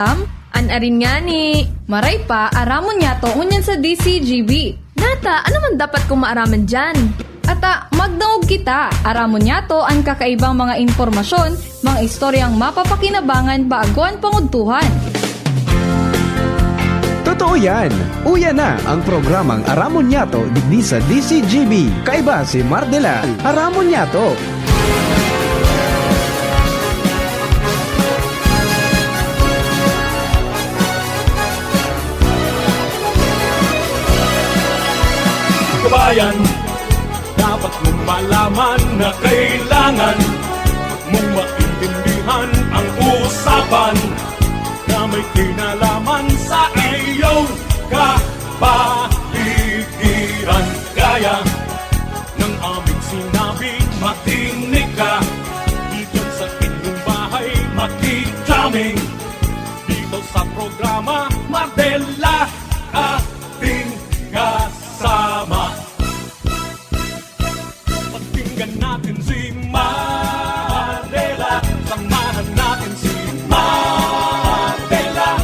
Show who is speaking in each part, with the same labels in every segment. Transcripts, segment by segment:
Speaker 1: Anarin nga ni, maray pa, aramon niya to unyan sa DCGB. Nata, ano man dapat kong maaraman dyan? Ata, magdaog kita, aramon niya to ang kakaibang mga impormasyon, mga istoryang mapapakinabangan baaguan panguntuhan.
Speaker 2: Totoo yan! Uya na ang programang Aramon Yato digdi sa DCGB. Kaiba si Mardela, Aramon Yato.
Speaker 3: Kabayan, dapat mong malaman na kailangan mong maintindihan ang usapan na may kinalaman sa iyong kapaligiran. Gaya ng aming sinabi, makinig ka dito sa inyong bahay, makikaming dito sa programa Mardela ating kasama. Pakinggan natin si Mardela, samahan natin si Mardela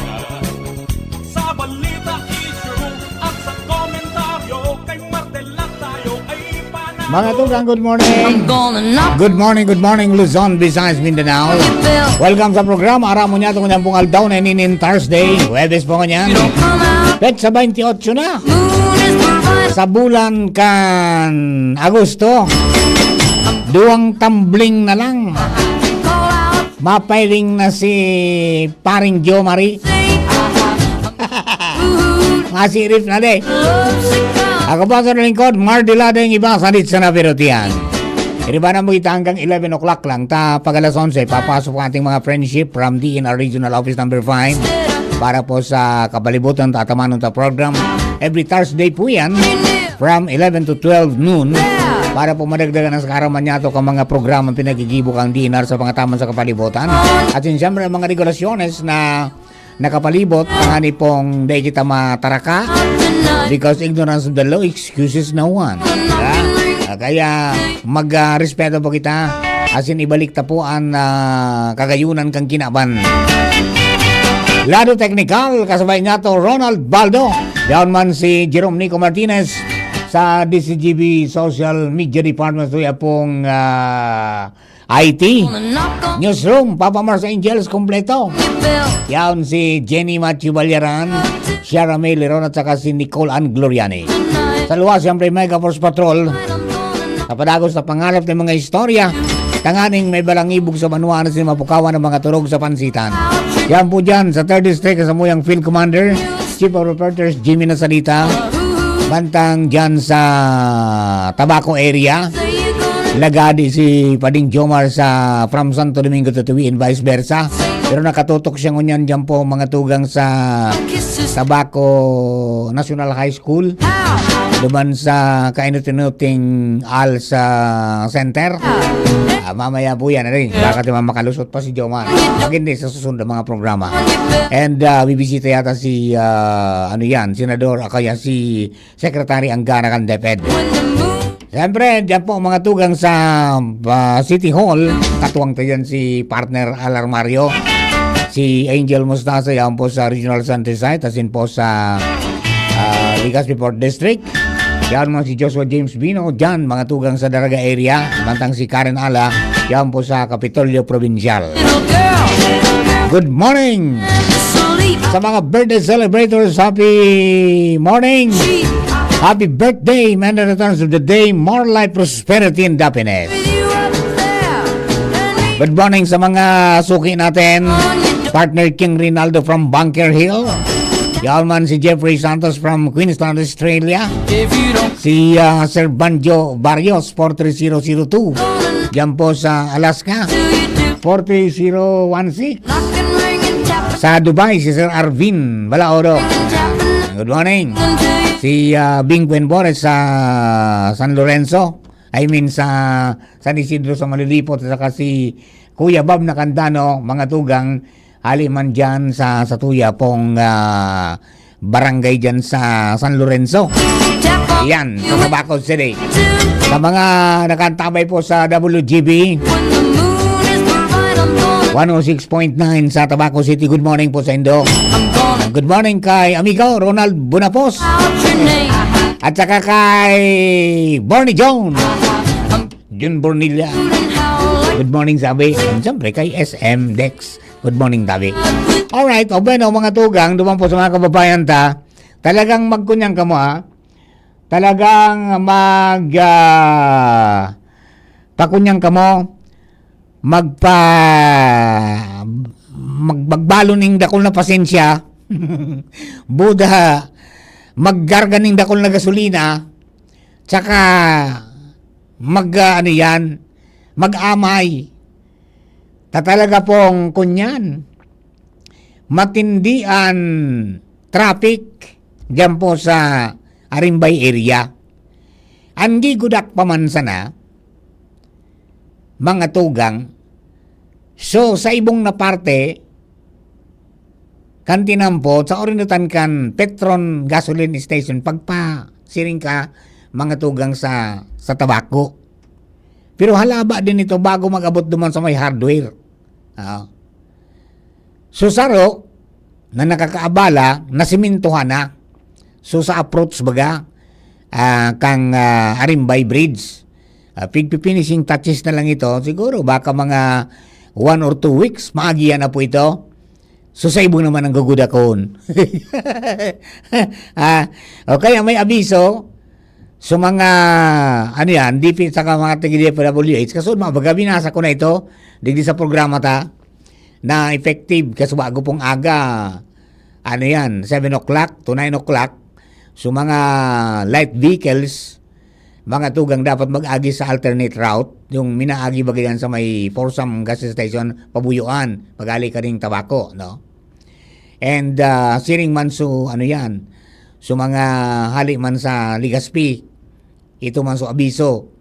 Speaker 3: sa balita, issue at sa komentaryo. Kay Mardela tayo ay panalo.
Speaker 4: Mga tugang, good morning. Good morning Luzon, Visayas, Mindanao. Welcome sa programa Aramon Yato kanyang pong aldaw na inin Thursday. Webes po kanyan. Pet sa 28 na. Sa bulan kan Agosto. Duwang tumbling na lang. Mapairing na si paring Joe Marie. Masirif na de. Ako pa sa lingkod, Mardela yung iba sa dit sa napirutian. Iriba na mo kita hanggang 11 o'clock lang. Pag alas 11, papasok po ating mga friendship from DNR Regional Office number 5 para po sa kabalibutan tatamaan ng program. Every Thursday po yan from 11 to 12 noon para po madagdagan ng karaman niya ito mga programang pinagigibok ang DNR sa pangataman sa kapalibutan. At yun siyempre ang mga regulasyones na nakapalibot ang ani pong di kita mataraka because ignorance of the law excuses no one. Kaya mag-respeto po kita asin ibalik ta po ang kagayunan kang kinaban. Lado technical kasabay nga to Ronald Baldo. Down man si Jerome Nico Martinez sa DCGB Social Media Department to pong IT Newsroom, Papa Mars Angels kompleto. Yan si Jenny Matthew Balyaran, Shara May Leron at saka si Nicole Ann Gloriani. Sa luwas, siyempre Mega Force Patrol. Kapadagos na pangarap ng mga istorya, tanganing may balangibog sa manuan si mapukawan ng mga turog sa pansitan. Yan po dyan sa 3rd District sa Muyang Field Commander, Chief of Reporters Jimmy Nasalita. Bantang dyan sa Tabaco area, lagadi si Pading Jomar sa from Santo Domingo to Tuwi and vice versa. Pero nakatutok siya ngunyan dyan po mga tugang sa Tabaco National High School. Duman sa kainutin-nuting Al sa Center. Mamaya po yan rin. Baka makalusot pa si Jomar. Pag hindi sa susunod mga programa. And bibisita yata si Senador kaya si Secretary Angara Candeped. Siyempre, dyan po mga tugang sa City Hall. Katuwang tayo si partner Alar Mario. Si Angel Mustasa yan po sa Regional Center Site. Asin po sa Legazpi Port District. Yan mga si Joshua James Bino. Dyan mga tugang sa Daraga area. Bantang si Karen Ala. Yan po sa Kapitolyo Provincial. Good morning! Sa mga birthday celebrators, happy morning! Happy birthday, man, the returns of the day, more life, prosperity, and happiness. Good morning sa mga suki natin. Partner King Rinaldo from Bunker Hill. Yalman si Jeffrey Santos from Queensland, Australia. Si Sir Banjo Barrios, 43002. Diyan po sa Alaska, 43016. Sa Dubai, si Sir Arvin Balaoro. Good morning. Si Bing Buenbores sa San Lorenzo. Sa San Isidro sa Malilipot. At saka si Kuya Bob Nakandano, mga tugang haliman dyan sa Tuya pong barangay dyan sa San Lorenzo. Yan, sa Tabaco City. Sa mga nakantabay po sa WGB 106.9 sa Tabaco City. Good morning po sa Indo. Good morning kay amigo Ronald Bonapos. At saka kay Barney Jones. Jun Bornilla. Good morning, sabi. And siyempre kay SM Dex. Good morning, tabi. Alright, o bueno, mga tugang, duman po sa mga kababayan ta. Talagang magkunyang ka mo, ha? Talagang pakunyang ka mo. Magbalo ning dakol na pasensya. Buda, maggarga ning dakol na gasolina. Tsaka, mag-amay. Talaga pong kunyan. Matindian traffic dyan po sa Arimbay area. Andi gudak paman sana, mga tugang. So, sa ibong na parte, kantinampo, sa orinutan kan Petron Gasoline Station, pagpa-siring ka, mga tugang sa tabako. Pero halaba din ito bago mag-abot duman sa may hardware. So saro, na nakakaabala, nasimintuhan na. So sa approach baga, kang Arimbay Bridge. Finishing touches na lang ito. Siguro baka mga 1 or 2 weeks, maagiyan na po ito. So sa ibong naman ang gugudakon. Kaya may abiso, so mga, DP sa mga TGDFWH, kaso mga binasa ko na ito, digdi sa programa ta, na effective, kaso bago pong aga, 7 o'clock to 9 o'clock, so mga light vehicles, mga tugang dapat mag-agi sa alternate route, yung minaagi bagayan sa may Forsam gas station, pabuyuan, pag-ali ka ring tabako, no? And, siring man so, so mga hali man sa Ligaspi, ito man so abiso.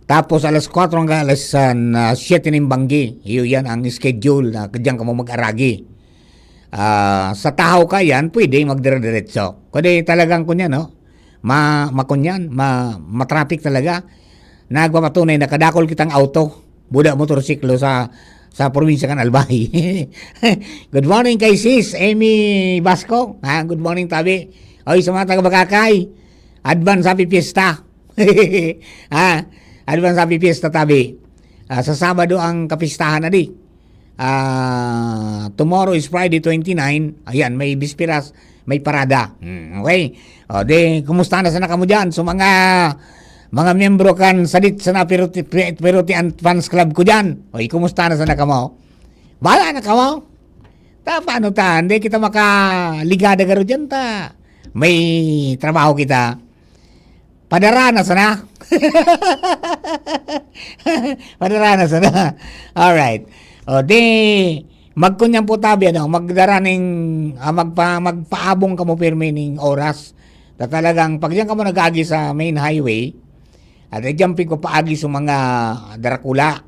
Speaker 4: Tapos alas 4 hanggang alas 7 ng banggi. Yan ang schedule na kadyang ka mo mag-aragi. Sa tahaw ka yan, pwede magdire-diretso. Kundi talagang kunyan, no? Matraffic talaga. Nagpapatunay na kadakol kitang auto. Buda motorsiklo sa probinsya kan Albay. Good morning kay sis Amy Basco. Good morning tabi. Oy, sa mga taga-Bakakay, advance happy fiesta. Advance happy fiesta tabi. Sa Sabado ang kapistahan na di. Tomorrow is Friday 29. Ayan, may bispiras, may parada. Okay. Kumusta na sana kamo dyan? So mga miyembro kan sadit sana Peruti Fans Club ko dyan. Oy, kumusta na sana kamo? Bala na kamo? Paano ta? Hindi kita makaligada garo dyan ta. May trabaho kita. Padara na sana. Padara na sana. Alright. Magkunyan po tabi, magdaraning, magpaabong ka mo pirmi ning oras. Talagang, pag diyan ka mo nag-agi sa main highway, at jumping ko paagi sa mga Dracula,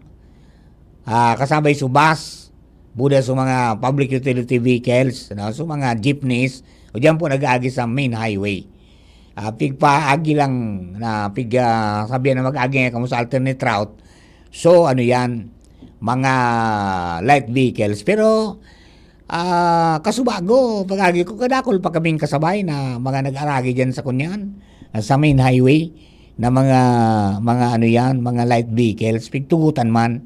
Speaker 4: kasabay sa bus, buda sa mga public utility vehicles, sa mga jeepneys, o diyan po nag-agi sa main highway. Pigpaagi lang na sabihan na mag-agi nga kamo sa alternate route. So yan, mga light vehicles. Pero kasubago, pag-agi ko kadakol pa kaming kasabay na mga nag-aragi dyan sa kunyan, sa main highway, na mga light vehicles, pigtugutan man.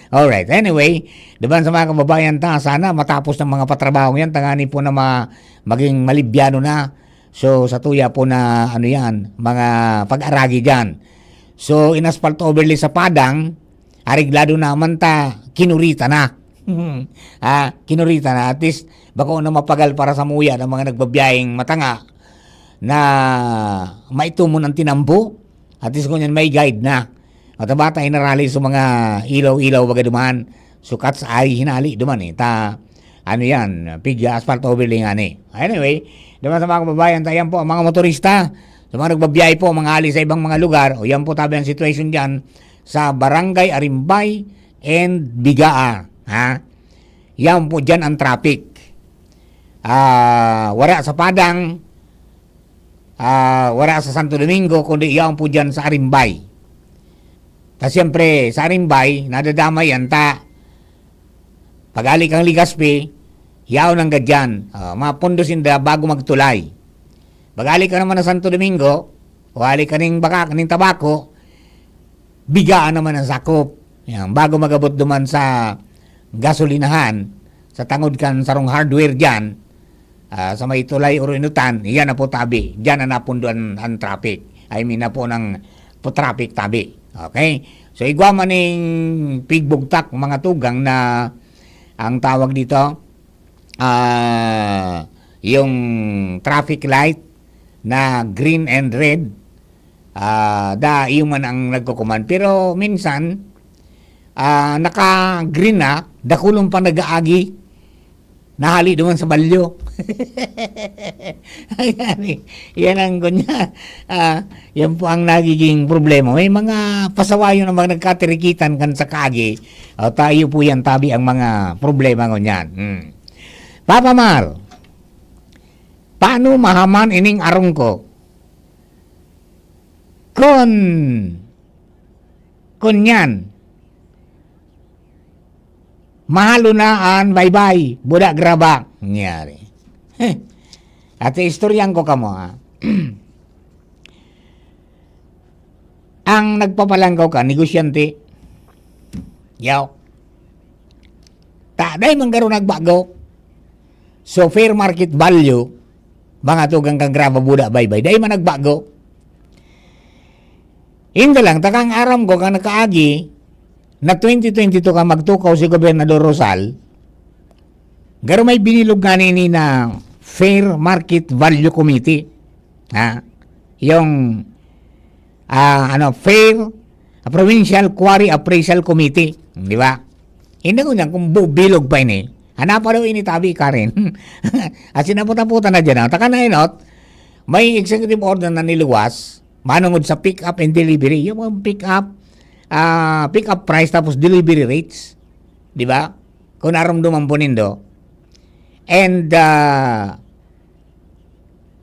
Speaker 4: Alright, anyway, diba sa mga kababayan ta, sana matapos ng mga patrabaho yan, tangani po na maging malibyano na. So, sa tuya po na, mga pag-aragi dyan. So, inaspalt overlay sa Padang, ariglado naman ta, kinurita na. Kinurita na. At least, baka na mapagal para sa muya ng mga nagbabiyahing matanga na maitumo ng tinambo. At least kung yan may guide na. At bata inarali sa mga ilaw-ilaw baga duman. Sukat sa ay hinali duman pigya asphalt overlay nga ni. Anyway, diba sa mga kababayan, yan po ang mga motorista, sa mga nagbabiyay po, mga ali sa ibang mga lugar, o yan po tabi ang situation dyan sa Barangay Arimbay and Bigaa. Yan po dyan ang traffic. Wala sa Padang, wala sa Santo Domingo, kundi yan po dyan sa Arimbay. Siyempre, sa Arimbay, nadadamay yan Pagali kang Ligaspi, yaw ng gadyan. Mapundo sinda bago magtulay. Pagali ka naman ng Santo Domingo, wali ka ning tabako, bigaan naman ang sakop. Yan, bago magabot duman sa gasolinahan, sa tangod kan sarong hardware dyan, sa may tulay o inutan, yan na po tabi. Diyan na napundo ang traffic. I mean na po ng po traffic tabi. Okay? So, igwa man ng pigbugtak mga tugang na ang tawag dito, yung traffic light na green and red, yung man ang nagkukuman. Pero minsan, naka-green na, dakulong pa nag-aagi, nahali duman sa balyo. Yan ang kunya. Yan po ang nagiging problema. May mga pasawayo na mga nagkatirikitan kan sa kaagi. Tayo po yan tabi ang mga problema ngunyan. Papa Mar, paano mahaman ining arong ko? Kunyan, mahalo na an bye-bye, budak graba. Nangyari. At istoryan ko kamo ha. Ang nagpapalanggaw ka, negosyante. Yaw. Day manggaro nagbago. So fair market value, mga tugang kang graba budak bye-bye. Day man nagbago. Hindi lang, takang aram ko kang nakaagi, na 2022 ka magtukaw si Gobernador Rosal, garo may binilog nga nini na Fair Market Value Committee. Yung Fair Provincial Quarry Appraisal Committee. Di ba? Hindi ko niyan kung bilog pa ini. Hanapa daw ini tabi ka rin. At sinaputa-puta na dyan. Taka na inot, may executive order na niluwas, manungod sa pick-up and delivery. Yung mga pick-up price tapos delivery rates. Di ba? Kung naramdaman po nindo. And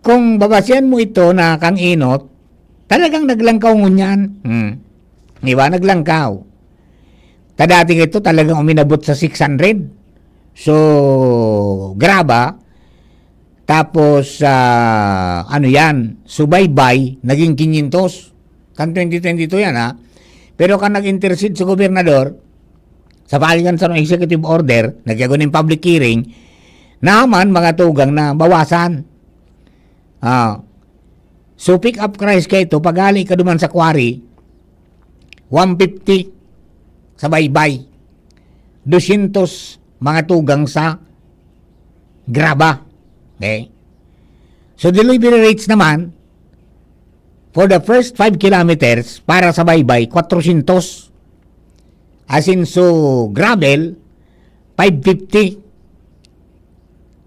Speaker 4: kung babasyan mo ito na kang inot, talagang naglangkaw ngunyan. Di ba? Naglangkaw. Tadating ito talagang uminabot sa 600. So, graba. Tapos, subaybay, naging 500. Kan 2022 yan, ha? Pero kan nag-intercede sa gobernador, sa palikan sa executive order, nagyago ng public hearing, naman mga tugang na bawasan. So, pick up price ka ito, pagali ka duman sa quarry, 150 sa baybay, 200 mga tugang sa graba. Okay? So, delivery rates naman, for the first 5 kilometers, para sa baybay, 400. As in, so, gravel, 550.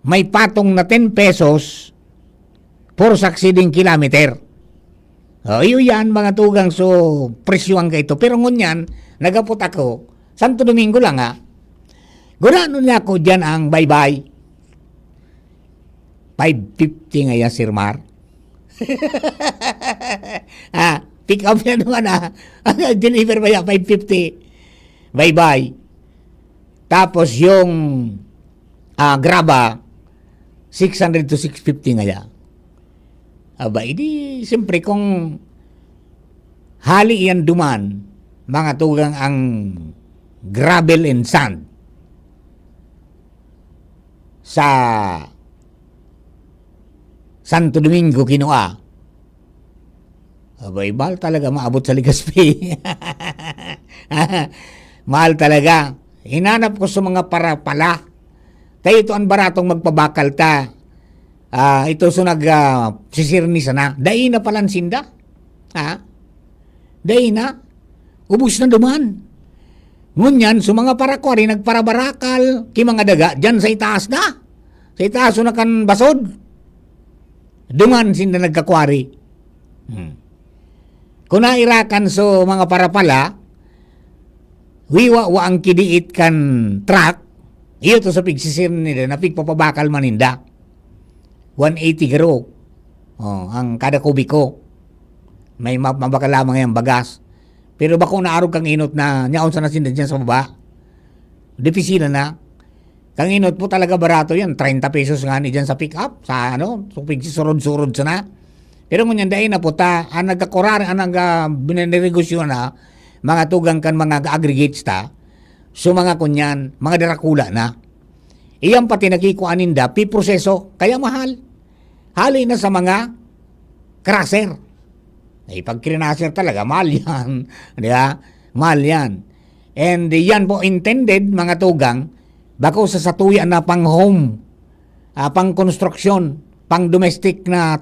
Speaker 4: May patong na 10 pesos for succeeding kilometer. Iyo yan, mga tugang, so, presyuan ka ito. Pero ngunyan, nagapot ako, Santo Domingo lang, ha? Gurano niya ako dyan ang baybay. 550 ngayon, Sir Mar. Pick up yan naman, deliver ba yan, 550. Bye-bye. Tapos yung graba, 600 to 650 ngayon. Aba, hindi, siyempre kung hali yan duman, mga tugang ang gravel and sand sa Santo Domingo, Kinua. Abay, mahal talaga maabot sa Ligaspi. Mahal talaga. Hinanap ko sa mga parapala. Tayo ito ang baratong magpabakal ta. Ito so sisirni sana. Dahil na palang sinda. Dahil na. Ubus na duman. Ngunyan, so mga parakwari, nagparabarakal, ki mga daga, dyan sa itaas na. Sa itaas na kan basod. Duman sinda nagkakwari. Kung nairakan so mga parapala, wiwa ang kidiit kan truck, iyo to sa pigsisir nila, na pigpapabakal maninda. 180 garo. Ang kada kubiko. May mabakal lamang yung bagas. Pero bako naarog kang inot na nyaon sa nasinda dyan sa baba. Depisina na. Kang inot po talaga barato yan. 30 pesos nga ni dyan sa pick-up. Sa ano, surod-surod sa na. Pero ngunyan dahil na po ta, ang nagkakurar, ang binanegosyo na, mga tugang kan mga aggregates ta, so mga kunyan, mga darakula na. Iyan pati nakikuanin da, piproseso, kaya mahal. Hali na sa mga crusher. Ay, pag krinasher talaga, mahal yan. Di ba? Mahal yan. And yan po intended, mga tugang, bako sa satuyan na pang home, pang construction, pang domestic na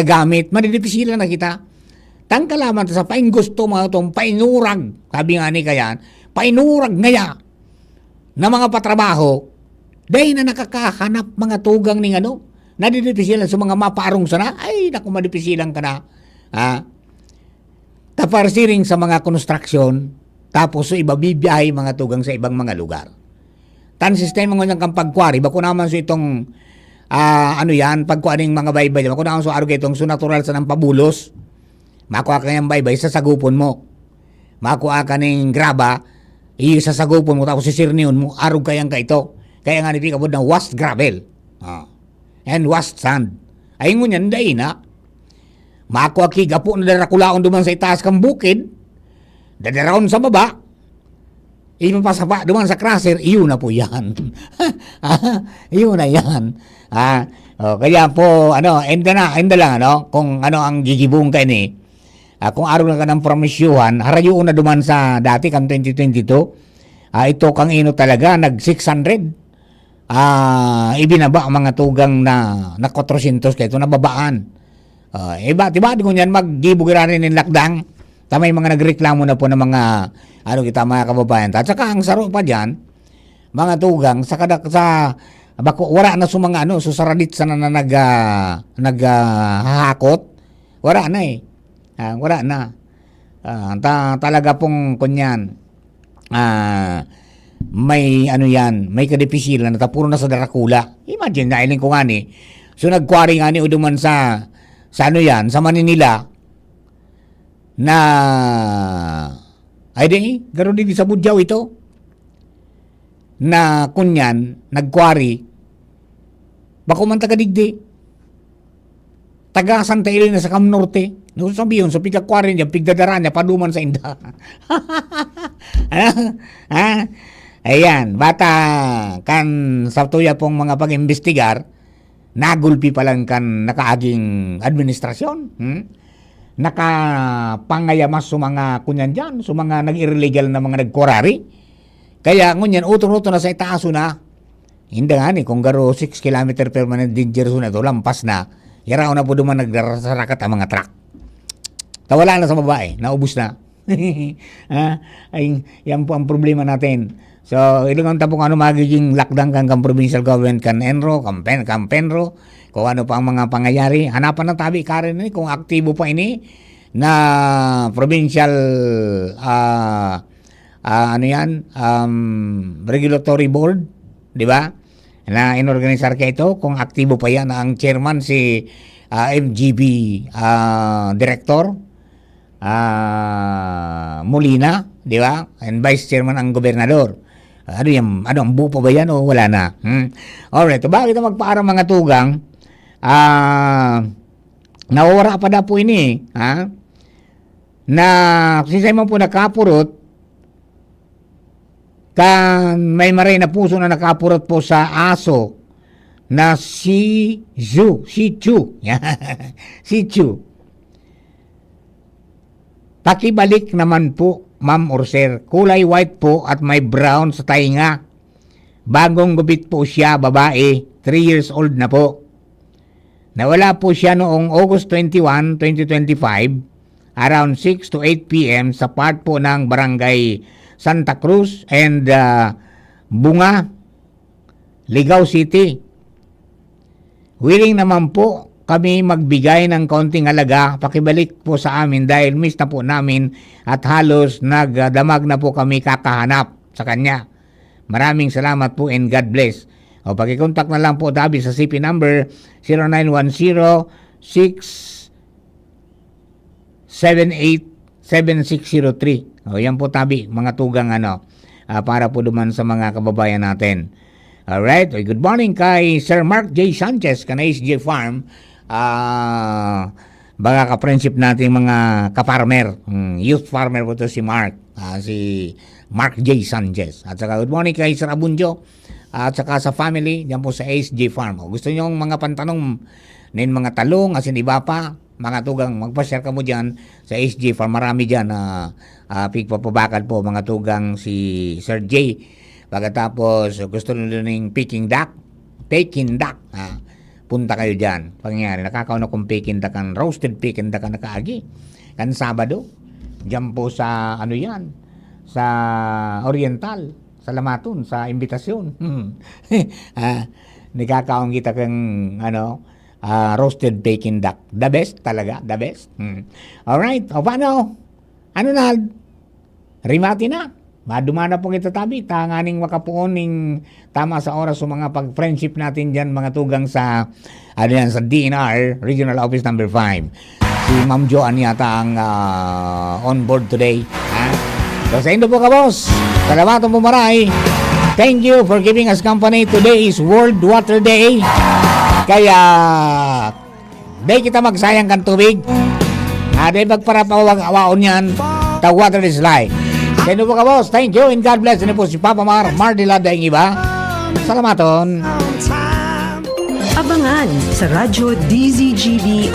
Speaker 4: gamit, madidipisilan na kita. Tangkalaman sa paing gusto mga itong painurag, sabi nga ni Kayan, painurag ngaya na mga patrabaho, dahil na nakakahanap mga tugang ning nadidipisilan sa mga maparong sana, ay naku madipisilan ka na. Taparsiring sa mga construction, tapos so iba bibiyahe mga tugang sa ibang mga lugar. Tan sistema ng kang pagkwari, bako naman so itong pagkuaning mga baybay, bako naman so araw itong so natural sa ng pabulos, makuha ka ng baybay, sasagupon mo. Makuha ka ng graba, sasagupon mo, tapos sisirniyon mo, araw kayang ka ito. Kaya nga nipikabod ng washed gravel. And washed sand. Ay ngunyan, dahil na, makuha kigapo na darakulaon duman sa itaas kang bukid, dadaraon sa baba, ipapasapa duman sa crusher, iyon na po yan. Iyon na yan. Kaya po, enda lang, kung ang gigibong ka ni, kung araw na ka ng promisyuhan, harayo na duman sa dati, kang 2022, ito kang ino talaga, nag 600, ibinaba ang mga tugang na 400, kaya ito nababaan. Diba, di ko niyan maggibugiran ng lakdang, tamay mga nagreklamo na po ng mga, mga kababayan. At saka ang saro pa dyan, mga tugang, bako, wala na sa mga susaradit sa na naghahakot, wala na eh. Wala na. Talaga pong kunyan, may may kadipisilan na puro na sa darakula. Imagine, dahilin ko nga ni, so nagkwari nga ni uduman sa sa Manila, na, gano'n din sa Budyaw ito, na kunyan, nagkwari, bako man tagadigdi, taga Santa Elena sa Cam Norte, no sabihin, so pigkakwari niya, pigdadara niya, paduman sa inda. Ayan, bata, kan sa tuya pong mga pag-imbestigar, nagulpi pa lang kan nakaaging administrasyon, nakapangayamas sa mga kunyan dyan, sa mga nag-illegal na mga nagkurari. Kaya ngunyan, utong-utong na sa itaaso na, hindi nga ni, kung garo 6 km permanent dangerous na ito, lampas na, yarao na po duman nagdarasarakat ang mga truck. Tawala na sa babae, naubos na. Yan po ang problema natin. So, ilang tapong magiging lakdang kang provincial government kan Enro, Penro, kung ano pa ang mga pangyayari. Hanapan ng tabi ka rin kung aktibo pa ini na provincial regulatory board, di ba? Na inorganisar ka ito, kung aktibo pa yan ang chairman si MGB director Molina, di ba? And vice chairman ang gobernador. Ang bupo ba yan o wala na? Alright, bakit magpaarang mga tugang? Nawawara pa na po ini, na sinsay mo po nakapurot, kan may maray na puso na nakapurot po sa aso na si Chu. Si Chu. Pakibalik naman po, ma'am or sir. Kulay white po at may brown sa tainga. Bagong gubit po siya, babae, 3 years old na po. Nawala po siya noong August 21, 2025, around 6 to 8 p.m. sa part po ng Barangay Santa Cruz and Bunga, Ligao City. Willing naman po kami magbigay ng kaunting halaga, pakibalik po sa amin dahil miss na po namin at halos nagdamag na po kami kakahanap sa kanya. Maraming salamat po and God bless. O pakikontak na lang po Dabi sa CP number 0910-678-7603. O yan po Tabi, mga tugang para po duman sa mga kababayan natin. Alright, good morning kay Sir Mark J. Sanchez, ka SJ Farm. Baga ka-friendship natin mga ka-farmer. Youth farmer po to si Mark. Si Mark J. Sanchez. At saka good morning kay Sir Abunjo. At saka sa family, dyan po sa SJ Farm. O, gusto nyo mga pantanong nin mga talong, asin iba pa, mga tugang, magpa-share ka mo dyan sa SJ Farm. Marami dyan pigpapabakal po, mga tugang si Sir J. Pagkatapos, gusto nyo ng Peking duck, punta kayo dyan. Pangyayari, nakakauna kong Peking duck, ang roasted Peking duck ang nakaagi. Kan Sabado, dyan po sa, ano yan, sa Oriental. Salamatun sa imbitasyon. Nikakaon kita kang roasted bacon duck. The best talaga, the best. Alright, o paano? Ano na? Rimati na. Madumana pong itatabi. Tanganing makapuoning tama sa oras sa mga pag-friendship natin dyan, mga tugang sa, sa DNR, Regional Office Number 5. Si Ma'am Joanne yata ang on board today. So sa indo po ka, boss. Salamat po maray. Thank you for giving us company. Today is World Water Day. Kaya, day kita magsayang kan tubig. Day magparapawaon yan. The water is life. Sa indo po ka, boss. Thank you and God bless. Ano po si Papa Mar Dilada yung iba. Salamaton.
Speaker 5: Abangan sa Radyo DZGB